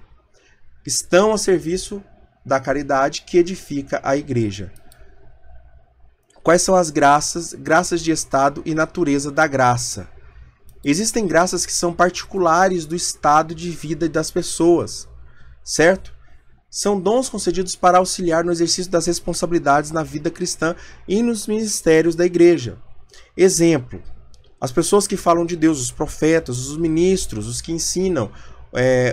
Estão a serviço da caridade que edifica a igreja. Quais são as graças? Graças de estado e natureza da graça. Existem graças que são particulares do estado de vida das pessoas, certo? São dons concedidos para auxiliar no exercício das responsabilidades na vida cristã e nos ministérios da igreja. Exemplo, as pessoas que falam de Deus, os profetas, os ministros, os que ensinam,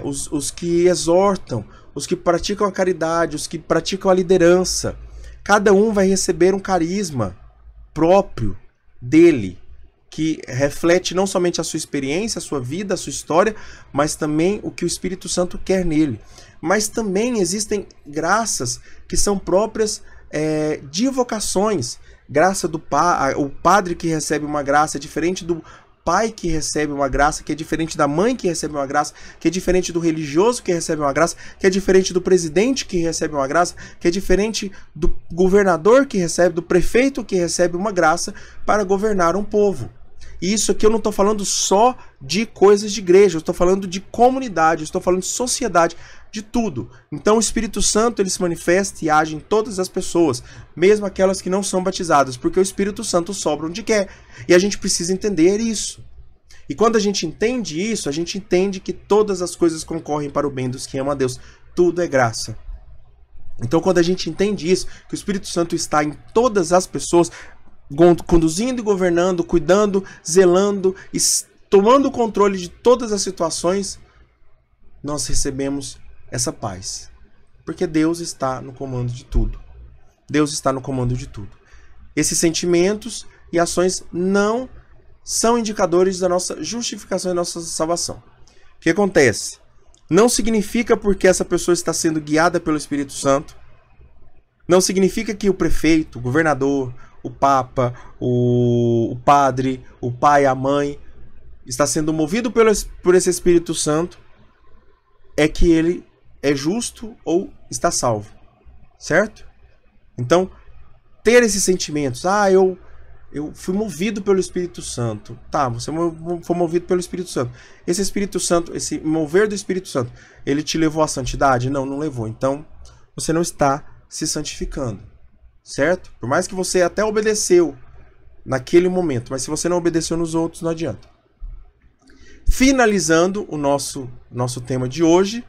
os que exortam, os que praticam a caridade, os que praticam a liderança. Cada um vai receber um carisma próprio dele, que reflete não somente a sua experiência, a sua vida, a sua história, mas também o que o Espírito Santo quer nele. Mas também existem graças que são próprias de vocações. Graça do o padre que recebe uma graça é diferente do pai que recebe uma graça, que é diferente da mãe que recebe uma graça, que é diferente do religioso que recebe uma graça, que é diferente do presidente que recebe uma graça, que é diferente do governador que recebe, do prefeito que recebe uma graça para governar um povo. E isso aqui eu não estou falando só de coisas de igreja, eu estou falando de comunidade, eu estou falando de sociedade, de tudo. Então o Espírito Santo ele se manifesta e age em todas as pessoas, mesmo aquelas que não são batizadas, porque o Espírito Santo sobra onde quer. E a gente precisa entender isso. E quando a gente entende isso, a gente entende que todas as coisas concorrem para o bem dos que amam a Deus. Tudo é graça. Então quando a gente entende isso, que o Espírito Santo está em todas as pessoas, conduzindo e governando, cuidando, zelando, tomando o controle de todas as situações, nós recebemos essa paz. Porque Deus está no comando de tudo. Deus está no comando de tudo. Esses sentimentos e ações não são indicadores da nossa justificação e da nossa salvação. O que acontece? Não significa porque essa pessoa está sendo guiada pelo Espírito Santo, não significa que o prefeito, o governador, o papa, o padre, o pai, a mãe, está sendo movido por esse Espírito Santo, é que ele é justo ou está salvo, certo? Então, ter esses sentimentos, eu fui movido pelo Espírito Santo. Tá, você foi movido pelo Espírito Santo. Esse Espírito Santo, esse mover do Espírito Santo, ele te levou à santidade? Não, não levou. Então, você não está se santificando, certo? Por mais que você até obedeceu naquele momento, mas se você não obedeceu nos outros, não adianta. Finalizando o nosso tema de hoje,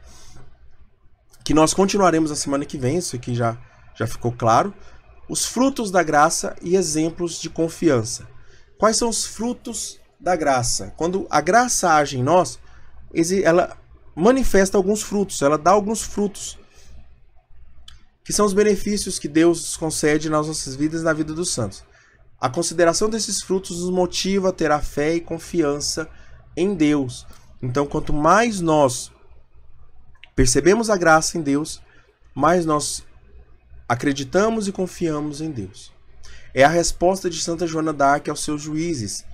que nós continuaremos na semana que vem, isso aqui já ficou claro, os frutos da graça e exemplos de confiança. Quais são os frutos da graça? Quando a graça age em nós, ela manifesta alguns frutos, ela dá alguns frutos, que são os benefícios que Deus concede nas nossas vidas e na vida dos santos. A consideração desses frutos nos motiva a ter a fé e confiança em Deus. Então, quanto mais nós percebemos a graça em Deus, mais nós acreditamos e confiamos em Deus. É a resposta de Santa Joana d'Arc aos seus juízes.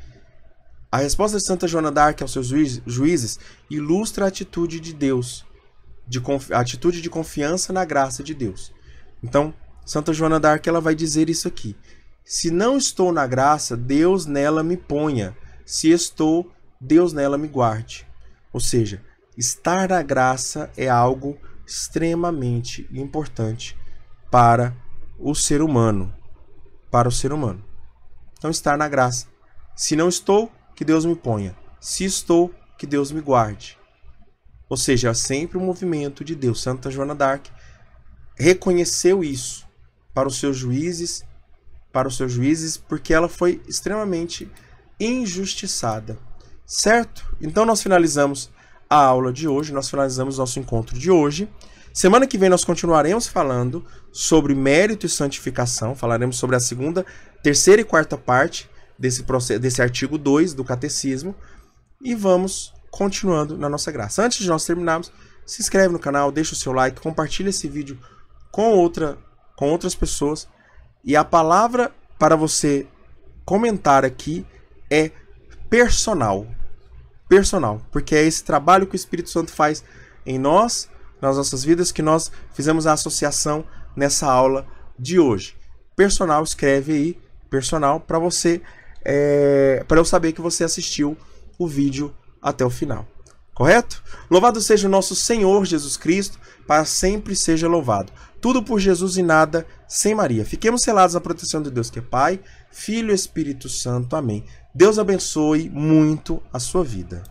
A resposta de Santa Joana d'Arc aos seus juízes ilustra a atitude de Deus, a atitude de confiança na graça de Deus. Então, Santa Joana d'Arc ela vai dizer isso aqui: se não estou na graça, Deus nela me ponha. Se estou, Deus nela me guarde. Ou seja, estar na graça é algo extremamente importante para o ser humano. Então, estar na graça. Se não estou, que Deus me ponha. Se estou, que Deus me guarde. Ou seja, é sempre um movimento de Deus. Santa Joana d'Arc reconheceu isso para os seus juízes, porque ela foi extremamente injustiçada. Certo? Então nós finalizamos a aula de hoje, nós finalizamos nosso encontro de hoje. Semana que vem nós continuaremos falando sobre mérito e santificação, falaremos sobre a segunda, terceira e quarta parte desse artigo 2 do Catecismo e vamos continuando na nossa graça. Antes de nós terminarmos, se inscreve no canal, deixa o seu like, compartilha esse vídeo com outras pessoas e a palavra para você comentar aqui é personal, porque é esse trabalho que o Espírito Santo faz em nós, nas nossas vidas, que nós fizemos a associação nessa aula de hoje. Personal, escreve aí, personal, para você, para eu saber que você assistiu o vídeo até o final. Correto? Louvado seja o nosso Senhor Jesus Cristo, para sempre seja louvado. Tudo por Jesus e nada sem Maria. Fiquemos selados na proteção de Deus que é Pai, Filho e Espírito Santo. Amém. Deus abençoe muito a sua vida.